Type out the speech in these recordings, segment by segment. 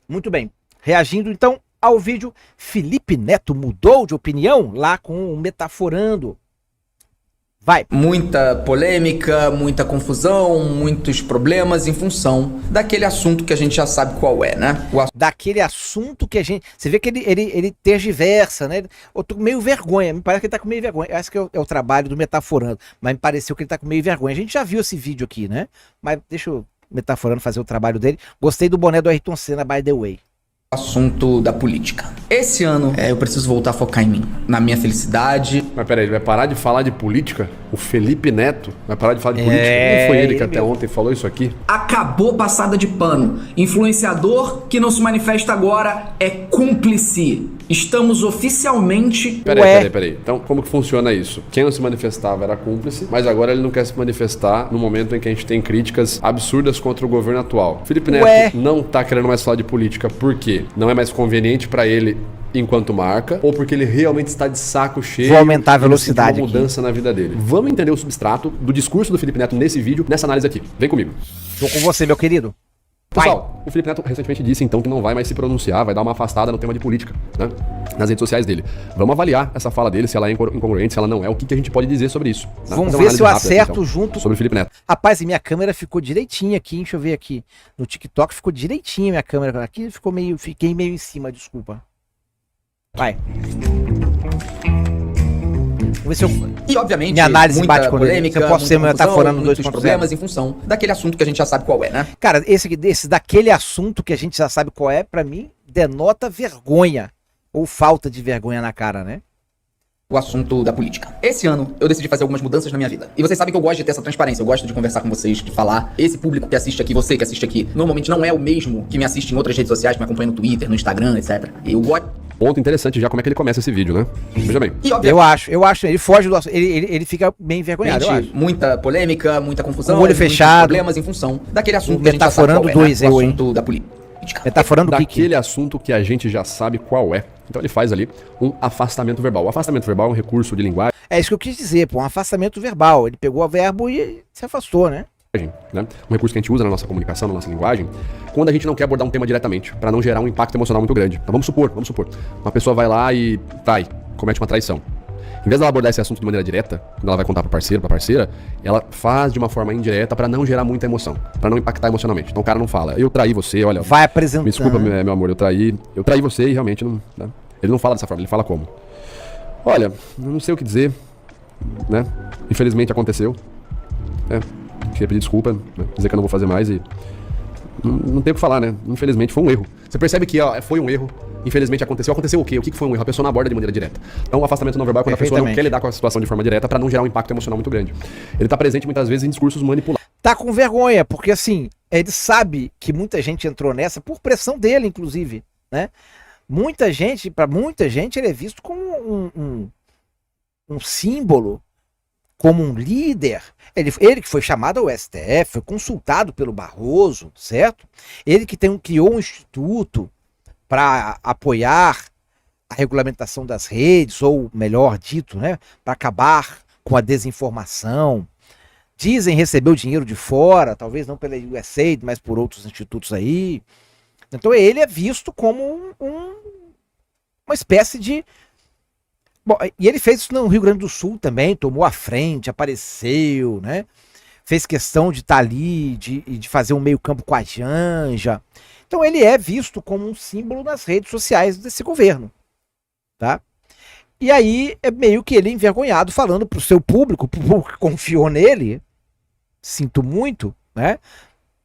Muito bem. Reagindo então ao vídeo, Felipe Neto mudou de opinião lá com o Metaforando. Vai. Muita polêmica, muita confusão, muitos problemas em função daquele assunto que a gente já sabe qual é, né? Daquele assunto que a gente... Você vê que ele tergiversa, né? Eu tô com meio vergonha, me parece que ele tá com meio vergonha. Esse que é o trabalho do Metaforando, mas me pareceu que ele tá com meio vergonha. A gente já viu esse vídeo aqui, né? Mas deixa o Metaforando fazer o trabalho dele. Gostei do boné do Ayrton Senna, by the way. Assunto da política. Esse ano eu preciso voltar a focar em mim, na minha felicidade. Mas peraí, ele vai parar de falar de política? O Felipe Neto vai parar de falar de política? Não foi ele que até ontem falou isso aqui? Acabou passada de pano. Influenciador que não se manifesta agora é cúmplice. Estamos oficialmente... Peraí. Então, como que funciona isso? Quem não se manifestava era cúmplice, mas agora ele não quer se manifestar no momento em que a gente tem críticas absurdas contra o governo atual. Felipe Neto não tá querendo mais falar de política por quê? Não é mais conveniente pra ele enquanto marca, ou porque ele realmente está de saco cheio. Vou aumentar a velocidade uma mudança na vida dele. Vamos entender o substrato do discurso do Felipe Neto nesse vídeo, nessa análise aqui. Vem comigo. Tô com você, meu querido. Pessoal, o Felipe Neto recentemente disse então que não vai mais se pronunciar, vai dar uma afastada no tema de política, né? Nas redes sociais dele. Vamos avaliar essa fala dele, se ela é incongruente, se ela não é, o que a gente pode dizer sobre isso. Né? Vamos ver se eu acerto então, junto. Sobre o Felipe Neto. Rapaz, e minha câmera ficou direitinha aqui, deixa eu ver aqui. No TikTok ficou direitinha minha câmera. Aqui fiquei meio em cima, desculpa. Vai. Vamos ver se eu... E obviamente, minha análise muita bate com polêmica, ele. Eu posso ser Metaforando muitos 2.0. problemas em função daquele assunto que a gente já sabe qual é, né? Cara, esse daquele assunto que a gente já sabe qual é, pra mim, denota vergonha. Ou falta de vergonha na cara, né? O assunto da política. Esse ano, eu decidi fazer algumas mudanças na minha vida. E vocês sabem que eu gosto de ter essa transparência, eu gosto de conversar com vocês, de falar. Esse público que assiste aqui, você que assiste aqui, normalmente não é o mesmo que me assiste em outras redes sociais, que me acompanha no Twitter, no Instagram, etc. Eu gosto... Ponto interessante já como é que ele começa esse vídeo, né? Veja bem. E, eu acho, ele foge do assunto, ele fica bem envergonhado, eu acho. Muita polêmica, muita confusão, o olho fechado, problemas em função daquele assunto que a gente já sabe qual é, né? O assunto da política. Metaforando daquele assunto que a gente já sabe qual é. Então ele faz ali um afastamento verbal. O afastamento verbal é um recurso de linguagem. É isso que eu quis dizer, pô, um afastamento verbal. Ele pegou o verbo e se afastou, né? Um recurso que a gente usa na nossa comunicação, na nossa linguagem, quando a gente não quer abordar um tema diretamente, para não gerar um impacto emocional muito grande. Então vamos supor, uma pessoa vai lá e trai, comete uma traição. Em vez dela abordar esse assunto de maneira direta, quando ela vai contar para parceiro, para parceira, ela faz de uma forma indireta para não gerar muita emoção, para não impactar emocionalmente. Então o cara não fala, eu traí você, olha... Vai apresentando. Me desculpa, meu amor, eu traí você e realmente não... Né? Ele não fala dessa forma, ele fala como? Olha, eu não sei o que dizer, né? Infelizmente aconteceu, né? Queria pedir desculpa, né? Dizer que eu não vou fazer mais e... Não tem o que falar, né? Infelizmente foi um erro. Você percebe que foi um erro, infelizmente aconteceu. Aconteceu o quê? O que foi um erro? A pessoa não aborda de maneira direta. Então o afastamento não verbal é quando a pessoa não quer lidar com a situação de forma direta para não gerar um impacto emocional muito grande. Ele tá presente muitas vezes em discursos manipulados. Tá com vergonha, porque assim, ele sabe que muita gente entrou nessa por pressão dele, inclusive, né? Pra muita gente ele é visto como um símbolo, como um líder. Ele que foi chamado ao STF, foi consultado pelo Barroso, certo? Ele que criou um instituto para apoiar a regulamentação das redes, ou melhor dito, né, para acabar com a desinformação. Dizem receber o dinheiro de fora, talvez não pela USAID, mas por outros institutos aí. Então ele é visto como uma espécie de... Bom, e ele fez isso no Rio Grande do Sul também, tomou a frente, apareceu, né? Fez questão de estar ali, de fazer um meio campo com a Janja. Então ele é visto como um símbolo nas redes sociais desse governo, tá? E aí é meio que ele envergonhado falando pro seu público, o público que confiou nele, sinto muito, né?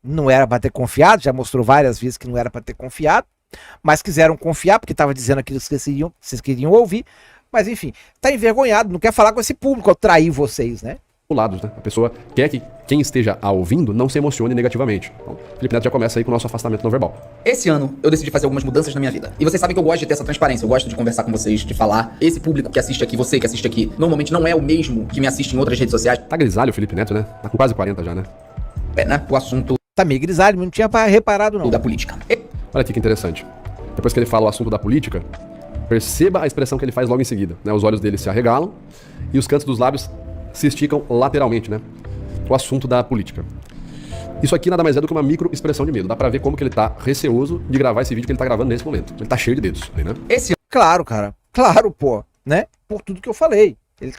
Não era para ter confiado, já mostrou várias vezes que não era para ter confiado, mas quiseram confiar porque estava dizendo aquilo que vocês queriam ouvir. Mas enfim, tá envergonhado, não quer falar com esse público ao trair vocês, né? Né? A pessoa quer que quem esteja ouvindo não se emocione negativamente. Então, o Felipe Neto já começa aí com o nosso afastamento não verbal. Esse ano, eu decidi fazer algumas mudanças na minha vida. E vocês sabem que eu gosto de ter essa transparência, eu gosto de conversar com vocês, de falar. Esse público que assiste aqui, você que assiste aqui, normalmente não é o mesmo que me assiste em outras redes sociais. Tá grisalho o Felipe Neto, né? Tá com quase 40 já, né? É, né? O assunto... Tá meio grisalho, não tinha reparado não. Da política. Olha aqui que interessante. Depois que ele fala o assunto da política, perceba a expressão que ele faz logo em seguida, né? Os olhos dele se arregalam e os cantos dos lábios se esticam lateralmente, né? O assunto da política. Isso aqui nada mais é do que uma micro expressão de medo. Dá pra ver como que ele tá receoso de gravar esse vídeo que ele tá gravando nesse momento. Ele tá cheio de dedos, né? Claro, cara. Claro, pô. Né? Por tudo que eu falei. Ele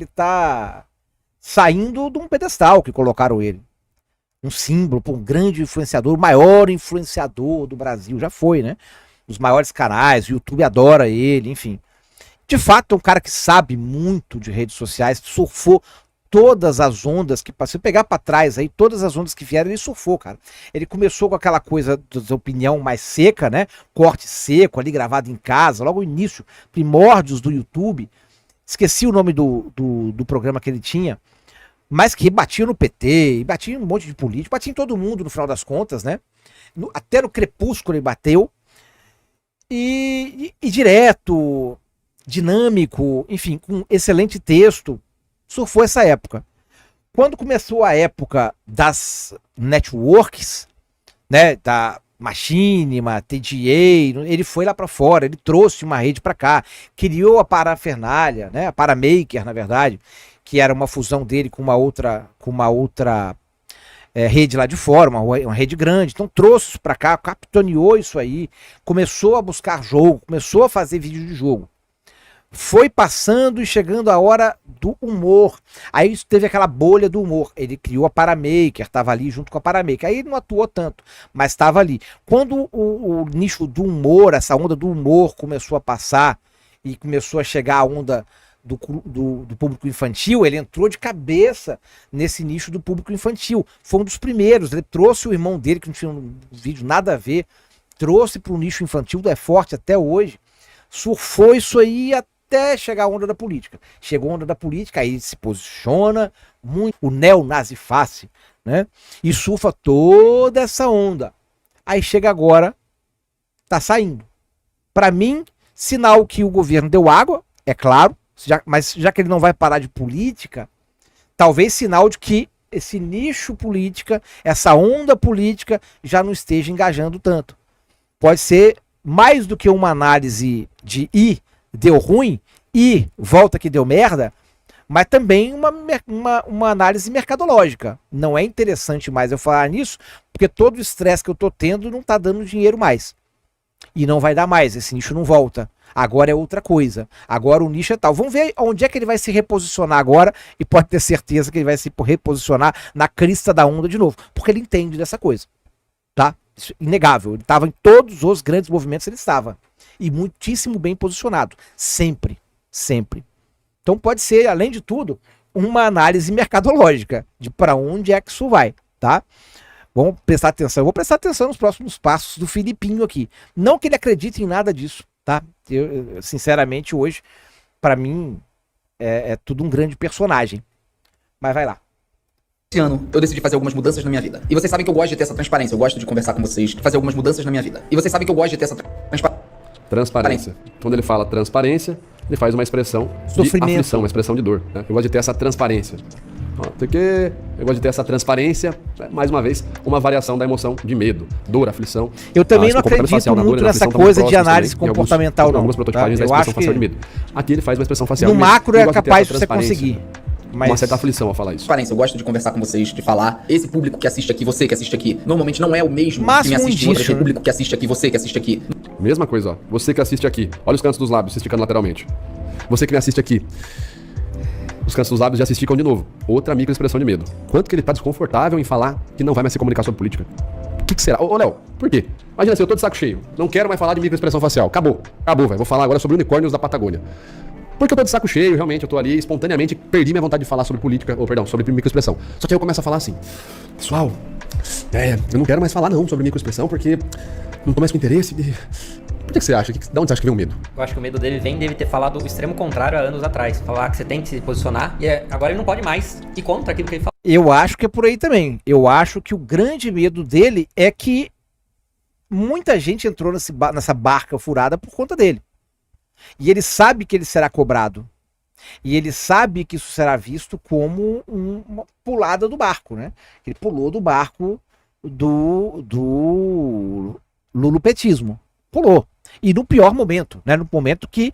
tá saindo de um pedestal que colocaram ele. Um símbolo, pô, um grande influenciador, o maior influenciador do Brasil. Já foi, né? Os maiores canais, o YouTube adora ele, enfim. De fato, é um cara que sabe muito de redes sociais, surfou todas as ondas que passou. Se pegar pra trás aí, todas as ondas que vieram, ele surfou, cara. Ele começou com aquela coisa da opinião mais seca, né? Corte seco, ali gravado em casa, logo no início, primórdios do YouTube. Esqueci o nome do programa que ele tinha, mas que batia no PT, batia em um monte de político, batia em todo mundo no final das contas, né? Até no Crepúsculo ele bateu. E direto, dinâmico, enfim, com excelente texto, surfou essa época. Quando começou a época das networks, né, da Machinima, TGA, ele foi lá para fora, ele trouxe uma rede para cá, criou a Parafernália, né, a Paramaker, na verdade, que era uma fusão dele com uma outra rede lá de fora, uma rede grande. Então trouxe isso para cá, capitaneou isso aí, começou a buscar jogo, começou a fazer vídeo de jogo. Foi passando e chegando a hora do humor. Aí teve aquela bolha do humor. Ele criou a Paramaker, estava ali junto com a Paramaker. Aí ele não atuou tanto, mas estava ali. Quando o nicho do humor, essa onda do humor começou a passar e começou a chegar a onda do público infantil, ele entrou de cabeça nesse nicho do público infantil. Foi um dos primeiros. Ele trouxe o irmão dele, que não tinha um vídeo nada a ver, trouxe para o nicho infantil, é forte até hoje. Surfou isso aí até chegar a onda da política. Chegou a onda da política, aí se posiciona muito o neonaziface, né? E surfa toda essa onda. Aí chega agora, tá saindo. Para mim, sinal que o governo deu água, é claro, mas já que ele não vai parar de política, talvez sinal de que esse nicho política, essa onda política já não esteja engajando tanto. Pode ser mais do que uma análise de deu ruim, e volta que deu merda, mas também uma análise mercadológica. Não é interessante mais eu falar nisso, porque todo o estresse que eu tô tendo não tá dando dinheiro mais. E não vai dar mais, esse nicho não volta. Agora é outra coisa. Agora o nicho é tal. Vamos ver onde é que ele vai se reposicionar agora, e pode ter certeza que ele vai se reposicionar na crista da onda de novo, porque ele entende dessa coisa. Tá? Isso é inegável. Ele estava em todos os grandes movimentos, ele estava. E muitíssimo bem posicionado. Sempre. Sempre. Então pode ser, além de tudo, uma análise mercadológica de para onde é que isso vai, tá? Vamos prestar atenção. Eu vou prestar atenção nos próximos passos do Filipinho aqui. Não que ele acredite em nada disso, tá? Eu sinceramente, hoje, para mim, é tudo um grande personagem. Mas vai lá. Esse ano, eu decidi fazer algumas mudanças na minha vida. E vocês sabem que eu gosto de ter essa transparência. Eu gosto de conversar com vocês, de fazer algumas mudanças na minha vida. E vocês sabem que eu gosto de ter essa transparência. Quando ele fala transparência, ele faz uma expressão Sofrimento. de aflição, uma expressão de dor. Né? Eu gosto de ter essa transparência. Porque eu gosto de ter essa transparência, mais uma vez, uma variação da emoção de medo, dor, aflição. Eu também não acredito muito nessa coisa de análise comportamental, não. Algumas prototipagens da expressão facial de medo. Aqui ele faz uma expressão facial no de medo. macro é capaz de você conseguir. Mas... uma certa aflição ao falar isso. Transparência, eu gosto de conversar com vocês, de falar. Esse público que assiste aqui, você que assiste aqui, normalmente não é o mesmo que me assiste em outras. Esse público que assiste aqui, você que assiste aqui. Mesma coisa, ó. Você que assiste aqui. Olha os cantos dos lábios se esticando lateralmente. Você que me assiste aqui. Os cantos dos lábios já se esticam de novo. Outra microexpressão de medo. Quanto que ele tá desconfortável em falar que não vai mais se comunicar sobre política? O que será? Ô, Léo, por quê? Imagina assim, eu tô de saco cheio. Não quero mais falar de microexpressão facial. Acabou, velho. Vou falar agora sobre unicórnios da Patagônia. Porque eu tô de saco cheio, realmente, eu tô ali, espontaneamente, perdi minha vontade de falar sobre política, sobre microexpressão. Só que aí eu começo a falar assim, pessoal, eu não quero mais falar não sobre microexpressão, porque não tô mais com interesse. Por que você acha? De onde você acha que vem o medo? Eu acho que o medo dele vem dele ter falado o extremo contrário há anos atrás. Falar que você tem que se posicionar, e agora ele não pode mais ir contra aquilo que ele fala. Eu acho que é por aí também. Eu acho que o grande medo dele é que muita gente entrou nessa barca furada por conta dele. E ele sabe que ele será cobrado. E ele sabe que isso será visto como uma pulada do barco, né? Ele pulou do barco do lulupetismo. Pulou. E no pior momento, né? No momento que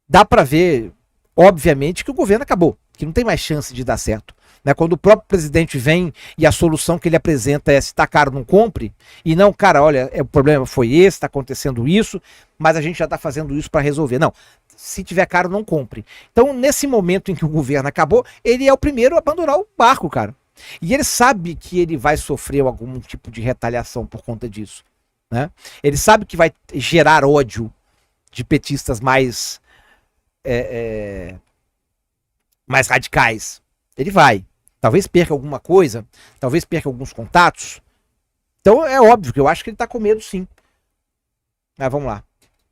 dá para ver, obviamente, que o governo acabou. que não tem mais chance de dar certo. Né? Quando o próprio presidente vem e a solução que ele apresenta é: se tá caro, não compre, e não, cara, olha, o problema foi esse, tá acontecendo isso, mas a gente já tá fazendo isso para resolver. Não, se tiver caro, não compre. Então, nesse momento em que o governo acabou, ele é o primeiro a abandonar o barco, cara. E ele sabe que ele vai sofrer algum tipo de retaliação por conta disso. Né? Ele sabe que vai gerar ódio de petistas mais mais radicais. Ele vai. Talvez perca alguma coisa, talvez perca alguns contatos. Então é óbvio que eu acho que ele tá com medo, sim. Mas vamos lá.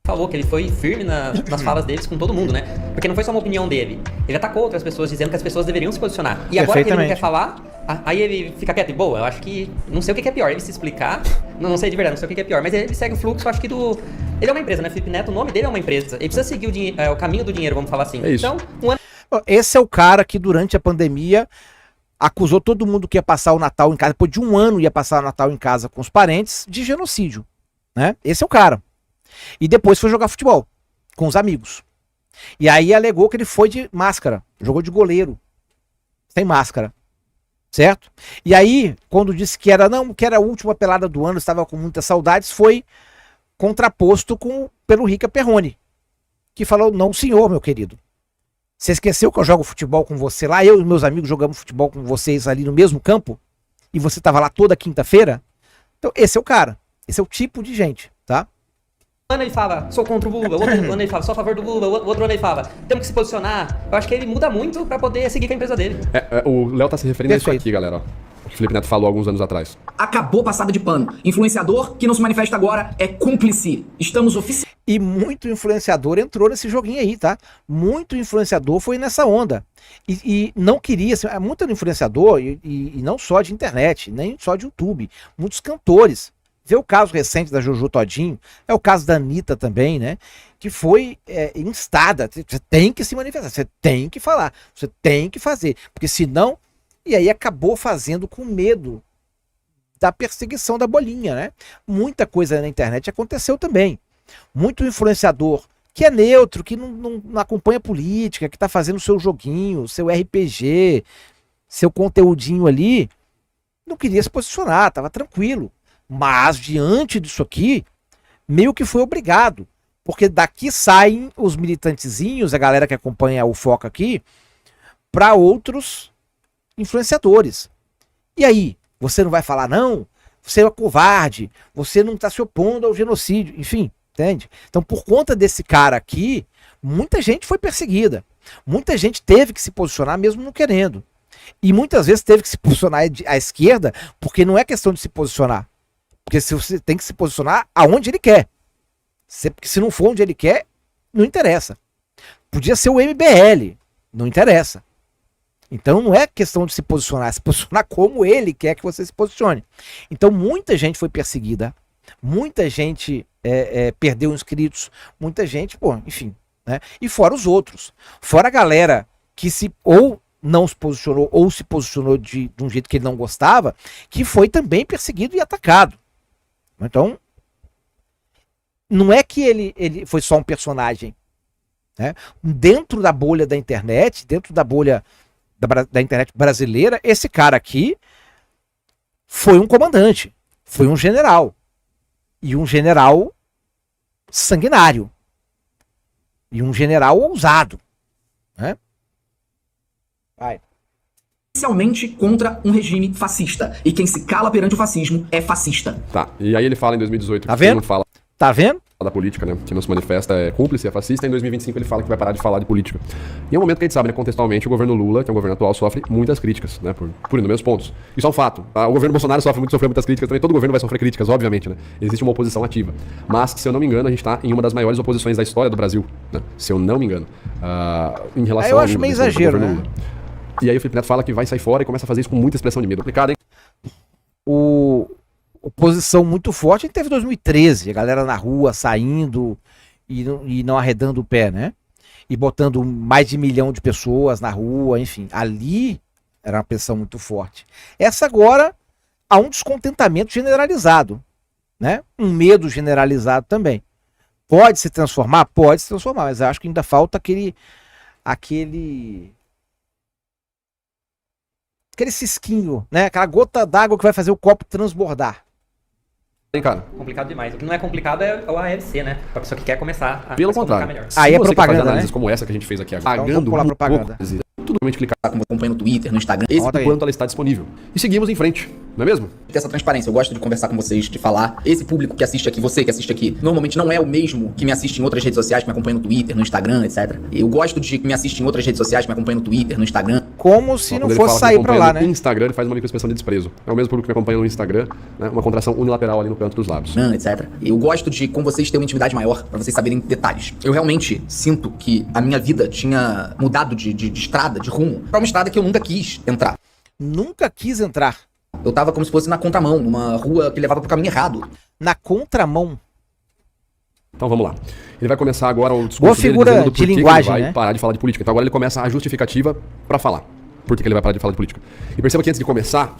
Falou que ele foi firme nas falas deles com todo mundo, né? Porque não foi só uma opinião dele. Ele atacou outras pessoas dizendo que as pessoas deveriam se posicionar. E agora que ele não quer falar, aí ele fica quieto. E boa, eu acho que... Não sei o que é pior, ele se explicar. Não sei de verdade, não sei o que é pior. Mas ele segue o fluxo, eu acho que do... Ele é uma empresa, né? Felipe Neto, o nome dele é uma empresa. Ele precisa seguir o caminho do dinheiro, vamos falar assim. É isso. Então, um ano... Esse é o cara que durante a pandemia acusou todo mundo que ia passar o Natal em casa, depois de um ano ia passar o Natal em casa com os parentes, de genocídio. Né? Esse é o cara. E depois foi jogar futebol com os amigos. E aí alegou que ele foi de máscara, jogou de goleiro, sem máscara, certo? E aí, quando disse que era a última pelada do ano, estava com muitas saudades, foi contraposto pelo Rica Perrone, que falou: não, senhor, meu querido. Você esqueceu que eu jogo futebol com você lá? Eu e meus amigos jogamos futebol com vocês ali no mesmo campo? E você estava lá toda quinta-feira? Então, esse é o cara. Esse é o tipo de gente, tá? Um ano ele fala, sou contra o Lula, outro ano ele fala, sou a favor do Lula, outro ano ele fala, temos que se posicionar. Eu acho que ele muda muito pra poder seguir com a empresa dele. O Léo tá se referindo a isso aqui, galera. Ó. O que o Felipe Neto falou alguns anos atrás. Acabou passada de pano. Influenciador que não se manifesta agora é cúmplice. Estamos oficialmente... E muito influenciador entrou nesse joguinho aí, tá? Muito influenciador foi nessa onda. E não queria, assim, muito influenciador, e não só de internet, nem só de YouTube. Muitos cantores. Vê o caso recente da Jojo Todinho, é o caso da Anitta também, né? Que foi instada. Você tem que se manifestar, você tem que falar, você tem que fazer. Porque senão... E aí acabou fazendo com medo da perseguição da bolinha, né? Muita coisa na internet aconteceu também. Muito influenciador que é neutro, que não acompanha política, que tá fazendo seu joguinho, seu RPG, seu conteúdinho ali, não queria se posicionar, tava tranquilo. Mas diante disso aqui, meio que foi obrigado. Porque daqui saem os militantezinhos, a galera que acompanha o Foca aqui, para outros influenciadores. E aí, você não vai falar não? Você é covarde, você não está se opondo ao genocídio, enfim, entende? Então, por conta desse cara aqui, muita gente foi perseguida. Muita gente teve que se posicionar mesmo não querendo. E muitas vezes teve que se posicionar à esquerda, porque não é questão de se posicionar. Porque você tem que se posicionar aonde ele quer. Porque se não for onde ele quer, não interessa. Podia ser o MBL, não interessa. Então não é questão de se posicionar como ele quer que você se posicione. Então muita gente foi perseguida, muita gente perdeu inscritos, muita gente, enfim, né? E fora os outros, fora a galera que ou não se posicionou ou se posicionou de um jeito que ele não gostava, que foi também perseguido e atacado. Então, não é que ele foi só um personagem, né? Dentro da bolha da internet, dentro da bolha da internet brasileira, esse cara aqui foi um comandante, foi um general, e um general sanguinário, e um general ousado, né? Vai. Oficialmente contra um regime fascista. E quem se cala perante o fascismo é fascista. Tá, e aí ele fala em 2018 tá que vendo? quem não fala Tá vendo? da política, né? Que não se manifesta é cúmplice, é fascista. Em 2025 ele fala que vai parar de falar de política. E é um momento que a gente sabe, né? Contextualmente, o governo Lula, que é o governo atual, sofre muitas críticas, né? Por inúmeros pontos. Isso é um fato. O governo Bolsonaro sofreu muitas críticas também. Todo governo vai sofrer críticas, obviamente, né? Existe uma oposição ativa. Mas, se eu não me engano, a gente tá em uma das maiores oposições da história do Brasil, né? Se eu não me engano. Em relação eu acho meio exagero, né? Lula. E aí o Felipe Neto fala que vai sair fora e começa a fazer isso com muita expressão de medo. Complicado, hein? Oposição muito forte, a gente teve 2013, a galera na rua saindo e não arredando o pé, né? E botando mais de 1 milhão de pessoas na rua, enfim. Ali era uma pressão muito forte. Essa agora há um descontentamento generalizado, né? Um medo generalizado também. Pode se transformar? Pode se transformar, mas eu acho que ainda falta aquele aquele cisquinho, né? Aquela gota d'água que vai fazer o copo transbordar. Hein, cara? Complicado demais. O que não é complicado é o AFC, né? Pra pessoa que quer começar a Pelo se comunicar contrário. melhor. Se Aí é você propaganda, faz análises né? como essa que a gente fez aqui agora, Então, pagando vamos pular muito propaganda. pouco, totalmente clicar Como acompanha no Twitter, no Instagram. esse Bota aí. quanto ela está disponível. E seguimos em frente, não é mesmo? Ter essa transparência. Eu gosto de conversar com vocês, de falar. Esse público que assiste aqui, você que assiste aqui, normalmente não é o mesmo que me assiste em outras redes sociais, que me acompanha no Twitter, no Instagram, etc. Eu gosto de que me assiste em outras redes sociais, que me acompanha no Twitter, no Instagram. Como se Ó, não quando ele fosse fala que sair pra acompanha lá, no né? Instagram, ele faz uma microexpressão de desprezo. É o mesmo público que me acompanha no Instagram, né? Uma contração unilateral ali no canto dos lábios. Etc. Eu gosto de com vocês ter uma intimidade maior, pra vocês saberem detalhes. Eu realmente sinto que a minha vida tinha mudado de estrada, de rumo, pra uma estrada que eu nunca quis entrar. Nunca quis entrar. Eu tava como se fosse na contramão, numa rua que levava pro caminho errado. Na contramão. Então vamos lá. Ele vai começar agora o Boa discurso dele figura dizendo de por que linguagem, ele vai né? parar de falar de política. Então agora ele começa a justificativa pra falar. Por que ele vai parar de falar de política. E perceba que antes de começar,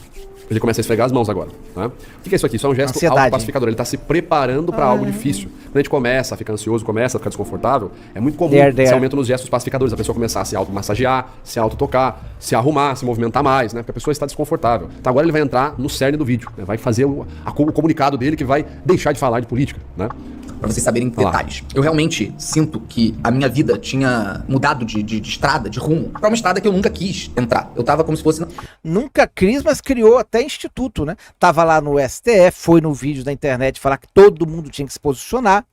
ele começa a esfregar as mãos agora. Né? O que é isso aqui? Isso é um gesto Ansiedade. autopacificador. Ele tá se preparando pra algo difícil. Quando a gente começa a ficar ansioso, começa a ficar desconfortável, é muito comum esse aumento nos gestos pacificadores. A pessoa começar a se automassagear, se autotocar, se arrumar, se movimentar mais, né? Porque a pessoa está desconfortável. Então agora ele vai entrar no cerne do vídeo, né? Vai fazer o comunicado dele que vai deixar de falar de política, né? Pra vocês saberem detalhes. Eu realmente sinto que a minha vida tinha mudado de estrada, de rumo, pra uma estrada que eu nunca quis entrar. Eu tava como se fosse... Nunca quis, mas criou até instituto, né? Tava lá no STF, foi no vídeo da internet falar que todo mundo tinha que se posicionar,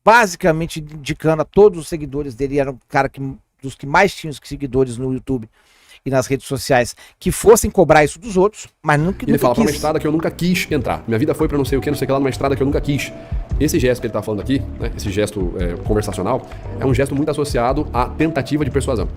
basicamente indicando a todos os seguidores dele, era um cara dos que mais tinham seguidores no YouTube e nas redes sociais, que fossem cobrar isso dos outros, mas nunca Ele fala, pra uma quis. estrada que eu nunca quis entrar. Minha vida foi pra não sei o que, não sei o que lá, numa estrada que eu nunca quis. Esse gesto que ele tá falando aqui, né, esse gesto conversacional, é um gesto muito associado à tentativa de persuasão.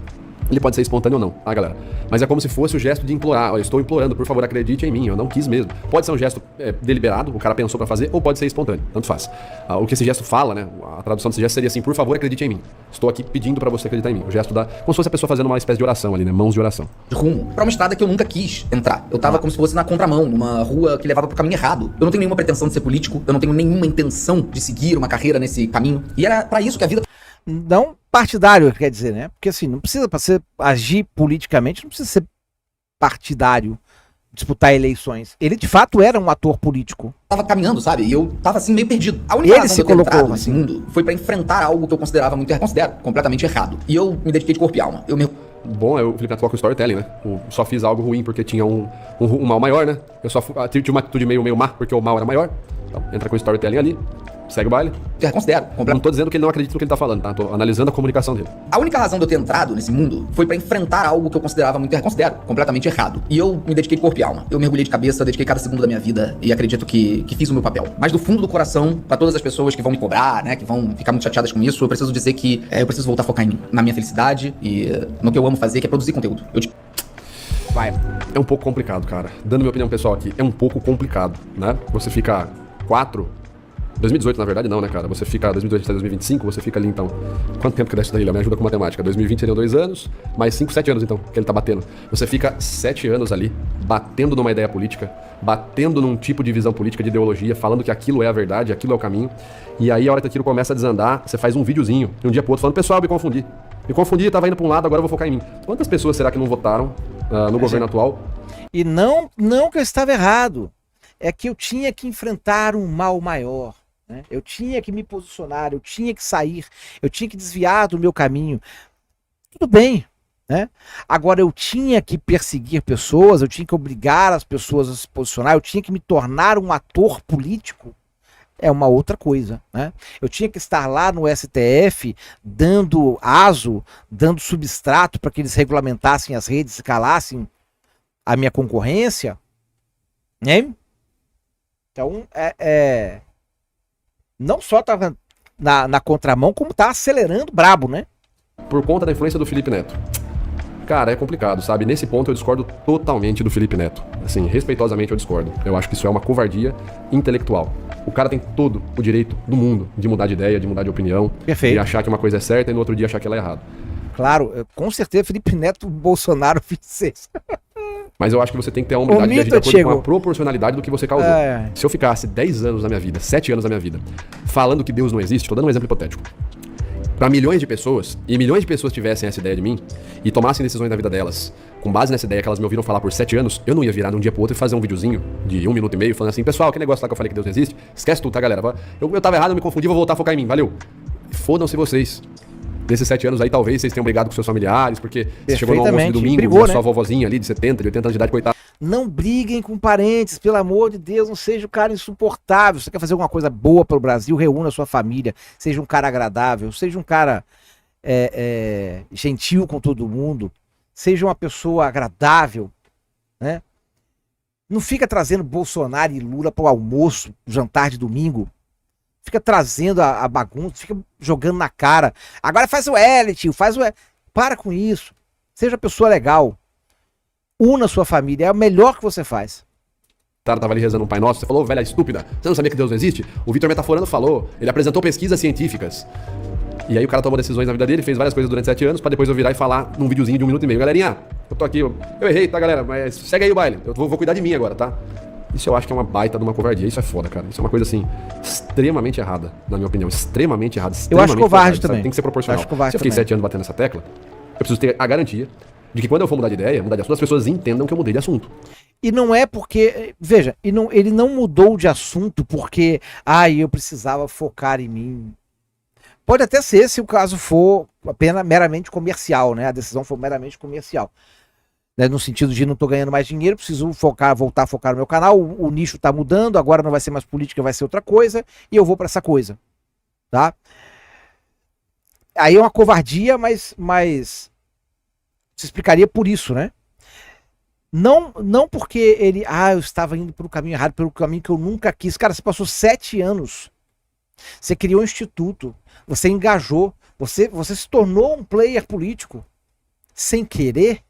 Ele pode ser espontâneo ou não, tá, galera? Mas é como se fosse o gesto de implorar. Eu estou implorando, por favor, acredite em mim, eu não quis mesmo. Pode ser um gesto deliberado, o cara pensou pra fazer, ou pode ser espontâneo, tanto faz. O que esse gesto fala, né? A tradução desse gesto seria assim, por favor, acredite em mim. Estou aqui pedindo pra você acreditar em mim. O gesto como se fosse a pessoa fazendo uma espécie de oração ali, né? Mãos de oração. de rumo, pra uma estrada que eu nunca quis entrar. Eu tava como se fosse na contramão, numa rua que levava pro caminho errado. Eu não tenho nenhuma pretensão de ser político, eu não tenho nenhuma intenção de seguir uma carreira nesse caminho. E era pra isso que a vida... Não partidário, quer dizer, né? Porque assim, não precisa, pra você agir politicamente, não precisa ser partidário, disputar eleições. Ele de fato era um ator político. Tava caminhando, sabe? E eu tava assim meio perdido. A única Ele razão se de eu ter colocou entrado nesse assim. mundo foi pra enfrentar algo que eu considerava considero completamente errado. E eu me dediquei de corpo e alma. Eu me... Bom, o Felipe Neto coloca o storytelling, né? Só fiz algo ruim porque tinha um mal maior, né? Eu só tive uma atitude meio má porque o mal era maior. Então, entra com o storytelling ali, segue o baile. considero Não completamente... tô dizendo que ele não acredita no que ele tá falando, tá? Tô analisando a comunicação dele. A única razão de eu ter entrado nesse mundo foi pra enfrentar algo que eu considerava considero completamente errado. E eu me dediquei de corpo e alma. Eu mergulhei de cabeça, dediquei cada segundo da minha vida e acredito que fiz o meu papel. Mas do fundo do coração, pra todas as pessoas que vão me cobrar, né, que vão ficar muito chateadas com isso, eu preciso dizer que eu preciso voltar a focar em mim, na minha felicidade e no que eu amo fazer, que é produzir conteúdo. Vai. É um pouco complicado, cara. Dando minha opinião pessoal aqui, é um pouco complicado, né? Você fica 2018, na verdade, não, né, cara? Você fica 2018 até 2025, você fica ali, então... Quanto tempo que dá isso daí, Léo? Me ajuda com matemática. 2020 seriam 2 anos, mais 5, 7 anos, então, que ele tá batendo. Você fica 7 anos ali, batendo numa ideia política, batendo num tipo de visão política, de ideologia, falando que aquilo é a verdade, aquilo é o caminho. E aí, a hora que aquilo começa a desandar, você faz um videozinho, de um dia pro outro, falando, pessoal, eu me confundi. Me confundi, tava indo pra um lado, agora eu vou focar em mim. Quantas pessoas será que não votaram no governo atual? E não que eu estava errado. É que eu tinha que enfrentar um mal maior. Né? Eu tinha que me posicionar, eu tinha que sair, eu tinha que desviar do meu caminho. Tudo bem, né? Agora eu tinha que perseguir pessoas, eu tinha que obrigar as pessoas a se posicionar, eu tinha que me tornar um ator político. É uma outra coisa, né? Eu tinha que estar lá no STF dando aso, dando substrato para que eles regulamentassem as redes e calassem a minha concorrência, né? Então, não só estava na contramão, como tá acelerando brabo, né? Por conta da influência do Felipe Neto. Cara, é complicado, sabe? Nesse ponto eu discordo totalmente do Felipe Neto. Assim, respeitosamente eu discordo. Eu acho que isso é uma covardia intelectual. O cara tem todo o direito do mundo de mudar de ideia, de mudar de opinião, Perfeito. de achar que uma coisa é certa e no outro dia achar que ela é errada. Claro, com certeza Felipe Neto, Bolsonaro, fez. Mas eu acho que você tem que ter a humildade de agir de acordo com a proporcionalidade do que você causou. Se eu ficasse 10 anos da minha vida, 7 anos da minha vida, falando que Deus não existe, tô dando um exemplo hipotético. pra milhões de pessoas, e milhões de pessoas tivessem essa ideia de mim, e tomassem decisões na vida delas, com base nessa ideia que elas me ouviram falar por 7 anos, eu não ia virar de um dia pro outro e fazer um videozinho de 1 minuto e meio, falando assim, pessoal, que negócio lá que eu falei que Deus não existe, esquece tudo, tá, galera? Eu tava errado, eu me confundi, vou voltar a focar em mim, valeu. Fodam-se vocês. Nesses 7 anos aí, talvez vocês tenham brigado com seus familiares, porque você chegou no almoço de domingo, brigou, né? Sua vovozinha ali de 70, de 80 anos de idade, coitada. Não briguem com parentes, pelo amor de Deus, não seja um cara insuportável. Você quer fazer alguma coisa boa para o Brasil, reúna a sua família, seja um cara agradável, seja um cara gentil com todo mundo, seja uma pessoa agradável, né? Não fica trazendo Bolsonaro e Lula para o almoço, jantar de domingo. Fica trazendo a bagunça, fica jogando na cara. Agora faz o L, tio, faz o L. Para com isso. Seja pessoa legal. Una a sua família, é o melhor que você faz. O cara tava ali rezando um Pai Nosso, você falou, velha estúpida, você não sabia que Deus não existe? O Vitor Metaforando falou, ele apresentou pesquisas científicas. E aí o cara tomou decisões na vida dele, fez várias coisas durante 7 anos, pra depois eu virar e falar num videozinho de 1 minuto e meio. Galerinha, eu tô aqui, eu errei, tá, galera? Mas segue aí o baile, eu vou cuidar de mim agora, tá? Isso eu acho que é uma baita de uma covardia, isso é foda, cara. Isso é uma coisa, assim, extremamente errada, na minha opinião. Extremamente errada, eu acho covarde também. Sabe? Tem que ser proporcional. Eu acho covarde Se eu fiquei também. 7 anos batendo nessa tecla, eu preciso ter a garantia de que quando eu for mudar de ideia, mudar de assunto, as pessoas entendam que eu mudei de assunto. E não é porque, veja, ele não mudou de assunto porque, eu precisava focar em mim. Pode até ser se o caso for apenas meramente comercial, né? A decisão for meramente comercial. Né? No sentido de não tô ganhando mais dinheiro, preciso voltar a focar no meu canal, o nicho tá mudando, agora não vai ser mais política, vai ser outra coisa, e eu vou para essa coisa, tá? Aí é uma covardia, mas se explicaria por isso, né? Não porque ele, eu estava indo pelo caminho errado, pelo caminho que eu nunca quis. Cara, você passou 7 anos. Você criou um instituto, você engajou, você se tornou um player político sem querer.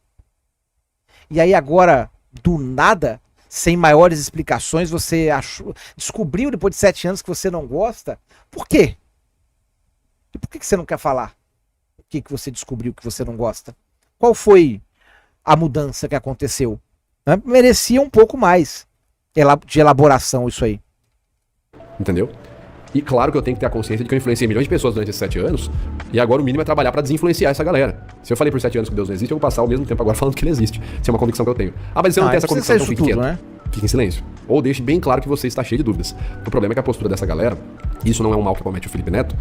E aí agora, do nada, sem maiores explicações, você descobriu depois de 7 anos que você não gosta. Por quê? E por que você não quer falar? O que você descobriu que você não gosta? Qual foi a mudança que aconteceu? Merecia um pouco mais de elaboração isso aí. Entendeu? E claro que eu tenho que ter a consciência de que eu influenciei milhões de pessoas durante esses 7 anos, e agora o mínimo é trabalhar pra desinfluenciar essa galera. Se eu falei por 7 anos que Deus não existe, eu vou passar o mesmo tempo agora falando que ele existe. Isso é uma convicção que eu tenho. Mas você não tem essa convicção, então fique quieto. Né? Fique em silêncio. Ou deixe bem claro que você está cheio de dúvidas. O problema é que a postura dessa galera, isso não é um mal que comete o Felipe Neto,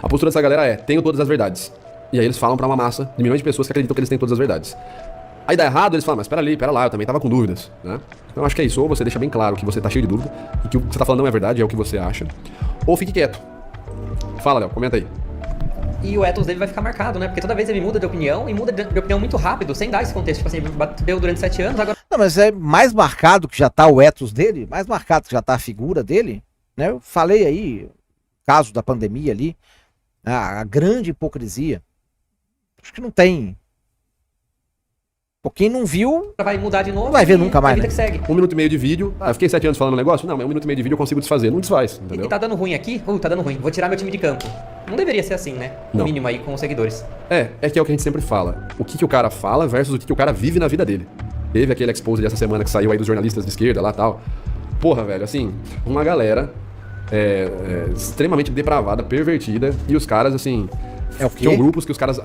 a postura dessa galera é, tenho todas as verdades. E aí eles falam pra uma massa de milhões de pessoas que acreditam que eles têm todas as verdades. Aí dá errado, eles falam, mas pera lá, eu também tava com dúvidas, né? Então acho que é isso, ou você deixa bem claro que você tá cheio de dúvida, e que o que você tá falando não é verdade, é o que você acha, ou fique quieto. Fala, Léo, comenta aí. E o ethos dele vai ficar marcado, né? Porque toda vez ele muda de opinião, e muda de opinião muito rápido, sem dar esse contexto. Tipo assim, ele bateu durante 7 anos, agora... Não, mas é mais marcado que já tá o ethos dele, mais marcado que já tá a figura dele, né? Eu falei aí, caso da pandemia ali, a grande hipocrisia. Acho que não tem... Pô, quem não viu... vai mudar de novo, não vai ver nunca mais, né? Que segue. 1 minuto e meio de vídeo, eu fiquei 7 anos falando um negócio? Não, mas 1 minuto e meio de vídeo eu consigo desfazer, não desfaz, entendeu? E tá dando ruim aqui? Tá dando ruim, vou tirar meu time de campo. Não deveria ser assim, né? No mínimo aí com os seguidores. É que é o que a gente sempre fala. O que o cara fala versus o que o cara vive na vida dele. Teve aquele expose dessa semana que saiu aí dos jornalistas de esquerda lá e tal. Porra, velho, assim, uma galera extremamente depravada, pervertida, e os caras, assim... Tinham grupos que os caras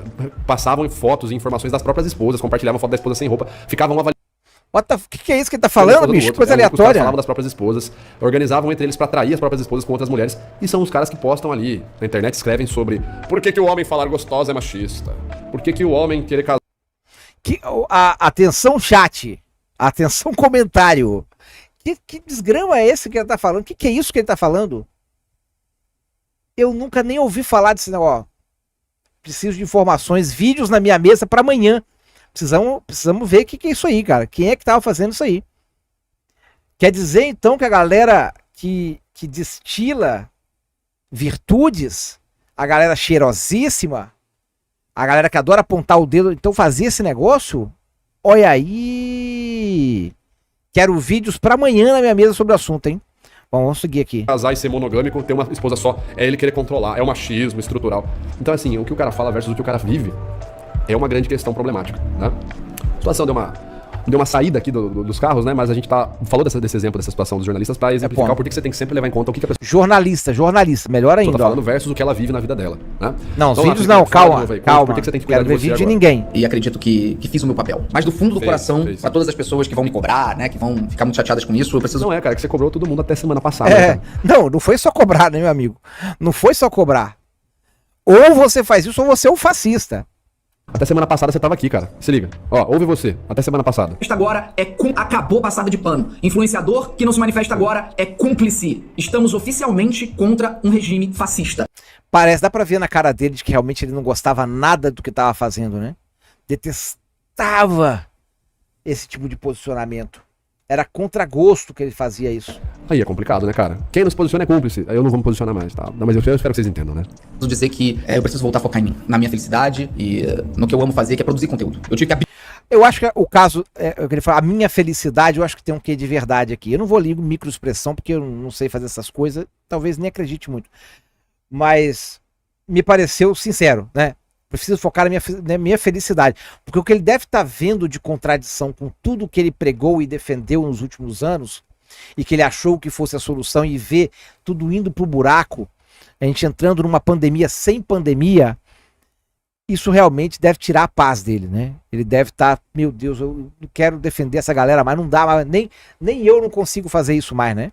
passavam fotos e informações das próprias esposas, compartilhavam foto da esposa sem roupa, ficavam avaliando. O que é isso que ele tá falando, bicho? Coisa aleatória. Os caras falavam das próprias esposas, organizavam entre eles pra atrair as próprias esposas com outras mulheres, e são os caras que postam ali na internet, escrevem sobre por que o homem falar gostosa é machista, por que o homem querer casar... Atenção chat, atenção comentário. Que desgrama é esse que ele tá falando? Que é isso que ele tá falando? Eu nunca nem ouvi falar desse negócio. Preciso de informações, vídeos na minha mesa para amanhã. Precisamos ver o que é isso aí, cara. Quem é que tava fazendo isso aí? Quer dizer, então, que a galera que destila virtudes, a galera cheirosíssima, a galera que adora apontar o dedo, então fazia esse negócio? Olha aí! Quero vídeos para amanhã na minha mesa sobre o assunto, hein? Bom, vamos seguir aqui. Casar e ser monogâmico, ter uma esposa só, é ele querer controlar, é o machismo estrutural. Então, assim, o que o cara fala versus o que o cara vive é uma grande questão problemática, né? A situação deu uma deu uma saída aqui dos carros, né? Mas a gente falou desse exemplo, dessa situação dos jornalistas pra exemplificar o porquê que você tem que sempre levar em conta o que a pessoa... Jornalista, melhor ainda. Tô falando versus o que ela vive na vida dela, né? Não, então, os vídeos não, calma. Por que você tem que cuidar quero ver de você vídeo de agora? ninguém. E acredito que fiz o meu papel. Mas do fundo do coração, fez. pra todas as pessoas que vão me cobrar, né? Que vão ficar muito chateadas com isso, eu preciso... Não cara, que você cobrou todo mundo até semana passada. Né, cara? Não foi só cobrar, né, meu amigo? Não foi só cobrar. Ou você faz isso ou você é um fascista. Até semana passada você tava aqui, cara. Se liga. Ó, ouve você. Até semana passada. Agora acabou passada de pano. Influenciador que não se manifesta agora é cúmplice. Estamos oficialmente contra um regime fascista. Dá pra ver na cara dele de que realmente ele não gostava nada do que tava fazendo, né? Detestava esse tipo de posicionamento. Era contra gosto que ele fazia isso. Aí é complicado, né, cara? Quem não se posiciona é cúmplice. Aí eu não vou me posicionar mais, tá? Não, mas eu espero que vocês entendam, né? Preciso dizer que eu preciso voltar a focar em mim, na minha felicidade e no que eu amo fazer, que é produzir conteúdo. Eu tive que Eu acho que o caso, eu queria falar, a minha felicidade, eu acho que tem um quê de verdade aqui. Eu não vou ler microexpressão, porque eu não sei fazer essas coisas, talvez nem acredite muito. Mas me pareceu sincero, né? Preciso focar na minha felicidade. Porque o que ele deve estar vendo de contradição com tudo que ele pregou e defendeu nos últimos anos, e que ele achou que fosse a solução, e ver tudo indo pro buraco, a gente entrando numa pandemia sem pandemia, isso realmente deve tirar a paz dele, né? Ele deve estar, meu Deus, eu não quero defender essa galera, mas não dá, mas nem eu não consigo fazer isso mais, né?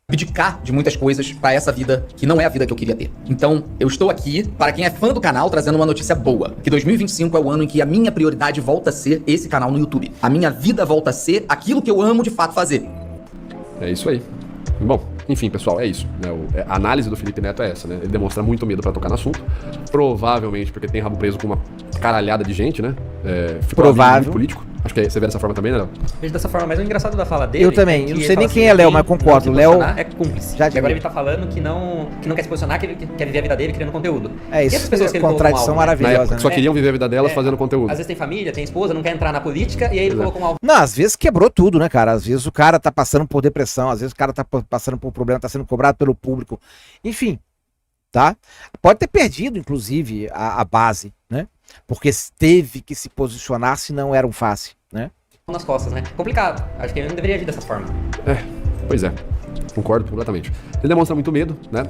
abdicar de muitas coisas pra essa vida que não é a vida que eu queria ter. Então, eu estou aqui, para quem é fã do canal, trazendo uma notícia boa. Que 2025 é o ano em que a minha prioridade volta a ser esse canal no YouTube. A minha vida volta a ser aquilo que eu amo de fato fazer. É isso aí. Bom, enfim, pessoal, é isso. Né? A análise do Felipe Neto é essa, né? Ele demonstra muito medo pra tocar no assunto. Provavelmente porque tem rabo preso com uma caralhada de gente, né? Ficou Provável. político. Acho que você vê dessa forma também, né, Léo? Vejo dessa forma, mas o engraçado da fala dele... Eu também, é eu não que sei ele nem fala quem assim, é Léo, quem mas concordo. não se Léo posicionar é cúmplice. Já E agora ele tá falando que não quer se posicionar, que ele quer viver a vida dele criando conteúdo. É E isso, essas pessoas que ele colocou contradição um alvo, né? Na maravilhosa, época, né? só queriam viver a vida delas fazendo conteúdo. Às vezes tem família, tem esposa, não quer entrar na política, e aí ele colocou um alvo. Não, às vezes quebrou tudo, né, cara? Às vezes o cara tá passando por depressão, às vezes o cara tá passando por problema, tá sendo cobrado pelo público. Enfim, tá? Pode ter perdido, inclusive, a base, né? Porque teve que se posicionar, se não era um face, né? Nas costas, né? Complicado. Acho que ele não deveria agir dessa forma. Pois é. Concordo completamente. Ele demonstra muito medo, né?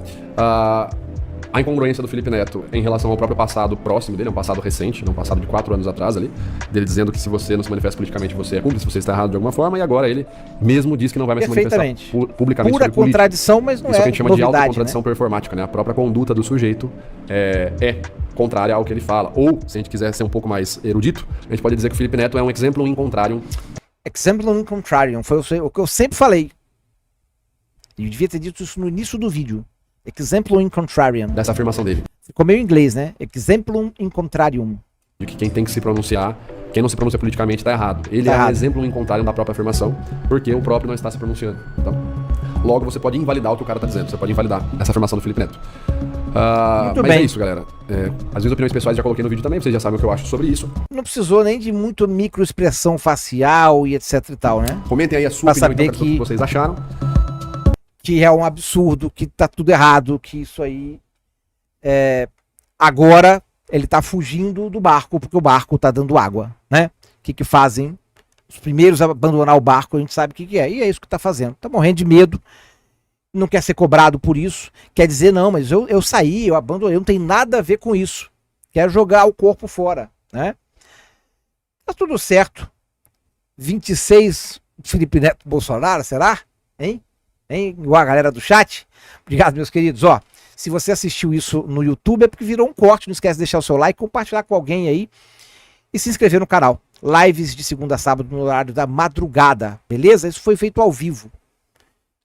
A incongruência do Felipe Neto em relação ao próprio passado próximo dele, um passado recente, um passado de 4 anos atrás ali, dele dizendo que se você não se manifesta politicamente, você é cúmplice, você está errado de alguma forma, e agora ele mesmo diz que não vai mais se manifestar publicamente Pura sobre contradição, mas não Isso é que a gente chama de novidade, autocontradição performática, né? A própria conduta do sujeito é contrária ao que ele fala. Ou, se a gente quiser ser um pouco mais erudito, a gente pode dizer que o Felipe Neto é um exemplo in contrarium. Exemplo in contrarium, foi o que eu sempre falei. Eu devia ter dito isso no início do vídeo. Exemplo in contrarium. Dessa afirmação dele. Ficou meio em inglês, né? Exemplo in contrarium. De que quem tem que se pronunciar, quem não se pronuncia politicamente está errado. Ele Tá é um errado. exemplo in contrarium da própria afirmação, porque o próprio não está se pronunciando. Então, logo você pode invalidar o que o cara está dizendo, você pode invalidar essa afirmação do Felipe Neto. Muito mas bem. é isso, galera. As minhas opiniões pessoais já coloquei no vídeo também, vocês já sabem o que eu acho sobre isso. Não precisou nem de muito microexpressão facial e etc e tal, né? Comentem aí a sua Pra opinião, saber então, o que vocês acharam. Que é um absurdo, que tá tudo errado, que isso aí agora ele tá fugindo do barco, porque o barco tá dando água, né? O que fazem? Os primeiros a abandonar o barco, a gente sabe o que é, e é isso que tá fazendo. Tá morrendo de medo, não quer ser cobrado por isso, quer dizer, não, mas eu saí, eu abandonei, não tem nada a ver com isso. Quero jogar o corpo fora, né? Tá tudo certo. 26 Felipe Neto Bolsonaro, será? Hein? Igual a galera do chat. Obrigado, meus queridos. Ó, se você assistiu isso no YouTube é porque virou um corte. Não esquece de deixar o seu like, compartilhar com alguém aí e se inscrever no canal. Lives de segunda a sábado no horário da madrugada, beleza? Isso foi feito ao vivo.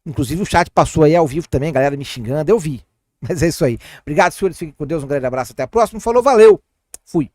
Inclusive o chat passou aí ao vivo também, a galera me xingando, eu vi. Mas é isso aí. Obrigado, senhores. Fiquem com Deus. Um grande abraço. Até a próxima. Falou, valeu. Fui.